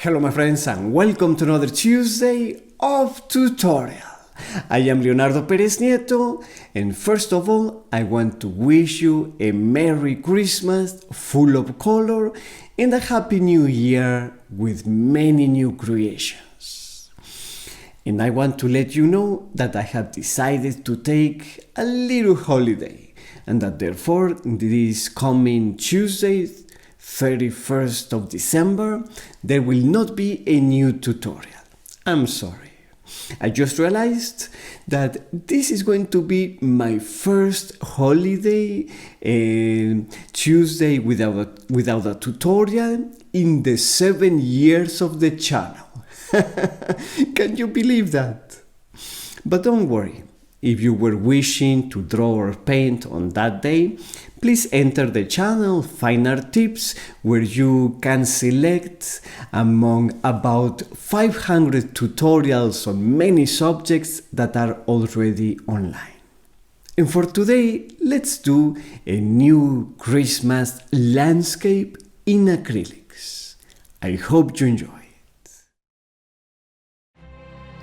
Hello my friends and welcome to another Tuesday of tutorial. I am Leonardo Perez Nieto and first of all I want to wish you a Merry Christmas full of color and a Happy New Year with many new creations. And I want to let you know that I have decided to take a little holiday and that therefore this coming Tuesday 31st of December, there will not be a new tutorial. I'm sorry. I just realized that this is going to be my first holiday Tuesday without a tutorial in the 7 years of the channel. Can you believe that? But don't worry. If you were wishing to draw or paint on that day, please enter the channel Fine Art Tips, where you can select among about 500 tutorials on many subjects that are already online. And for today, let's do a new Christmas landscape in acrylics. I hope you enjoy.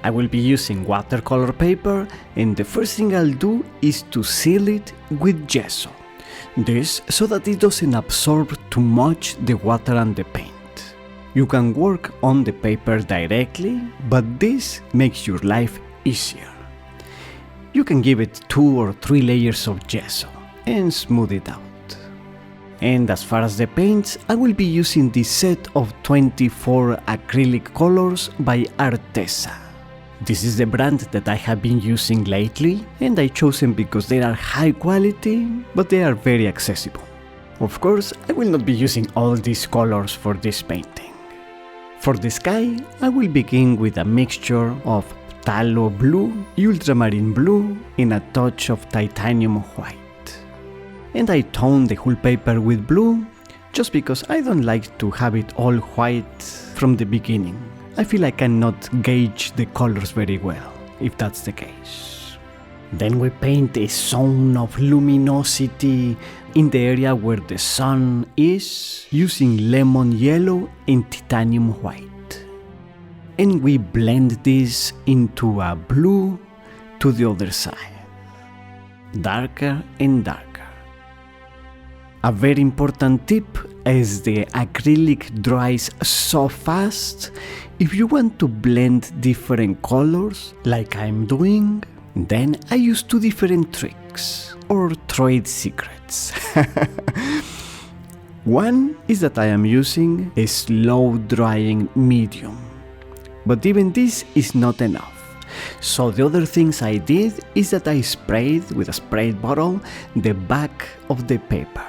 I will be using watercolor paper and the first thing I'll do is to seal it with gesso. This so that it doesn't absorb too much the water and the paint. You can work on the paper directly, but this makes your life easier. You can give it 2 or 3 layers of gesso and smooth it out. And as far as the paints, I will be using this set of 24 acrylic colors by Arteza. This is the brand that I have been using lately, and I chose them because they are high quality, but they are very accessible. Of course, I will not be using all these colors for this painting. For the sky, I will begin with a mixture of phthalo blue, ultramarine blue, and a touch of titanium white. And I tone the whole paper with blue, just because I don't like to have it all white from the beginning. I feel I cannot gauge the colors very well, if that's the case. Then we paint a zone of luminosity in the area where the sun is, using lemon yellow and titanium white. And we blend this into a blue to the other side. Darker and darker. A very important tip is the acrylic dries so fast. If you want to blend different colors, like I'm doing, then I use 2 different tricks, or trade secrets. One is that I am using a slow drying medium, but even this is not enough. So the other things I did is that I sprayed with a spray bottle the back of the paper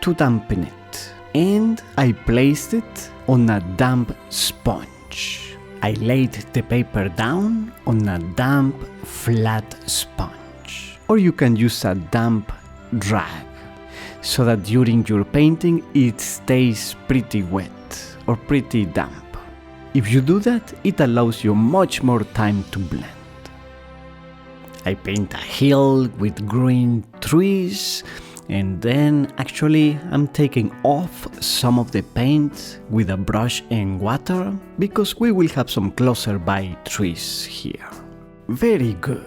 to dampen it, and I placed it on a damp sponge. I laid the paper down on a damp, flat sponge, or you can use a damp rag, so that during your painting it stays pretty wet or pretty damp. If you do that, it allows you much more time to blend. I paint a hill with green trees, and then actually I'm taking off some of the paint with a brush and water because we will have some closer by trees here. Very good.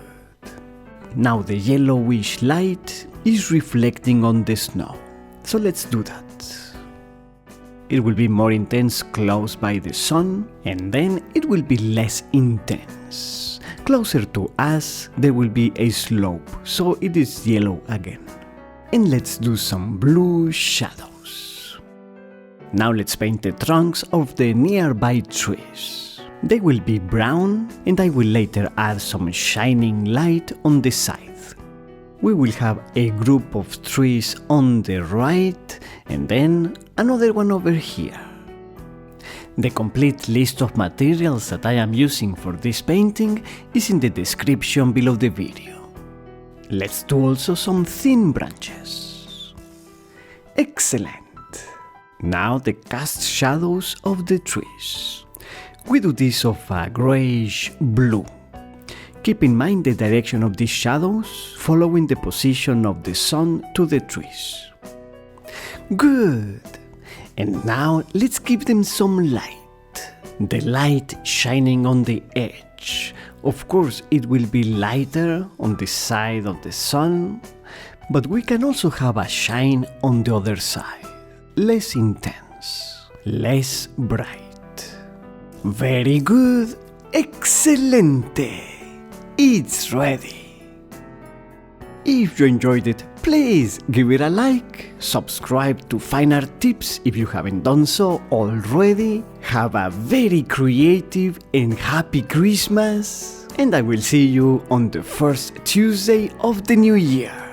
Now the yellowish light is reflecting on the snow, so let's do that. It will be more intense close by the sun, and then it will be less intense. Closer to us there will be a slope, so it is yellow again. And let's do some blue shadows. Now let's paint the trunks of the nearby trees. They will be brown, and I will later add some shining light on the side. We will have a group of trees on the right, and then another one over here. The complete list of materials that I am using for this painting is in the description below the video. Let's do also some thin branches. Excellent! Now the cast shadows of the trees. We do this of a grayish blue. Keep in mind the direction of these shadows, following the position of the sun to the trees. Good! And now let's give them some light. the light shining on the edge. Of course, it will be lighter on the side of the sun, but we can also have a shine on the other side. Less intense, less bright. Very good, excelente! It's ready! If you enjoyed it, please give it a like, subscribe to Fine Art Tips if you haven't done so already, have a very creative and happy Christmas, and I will see you on the first Tuesday of the new year.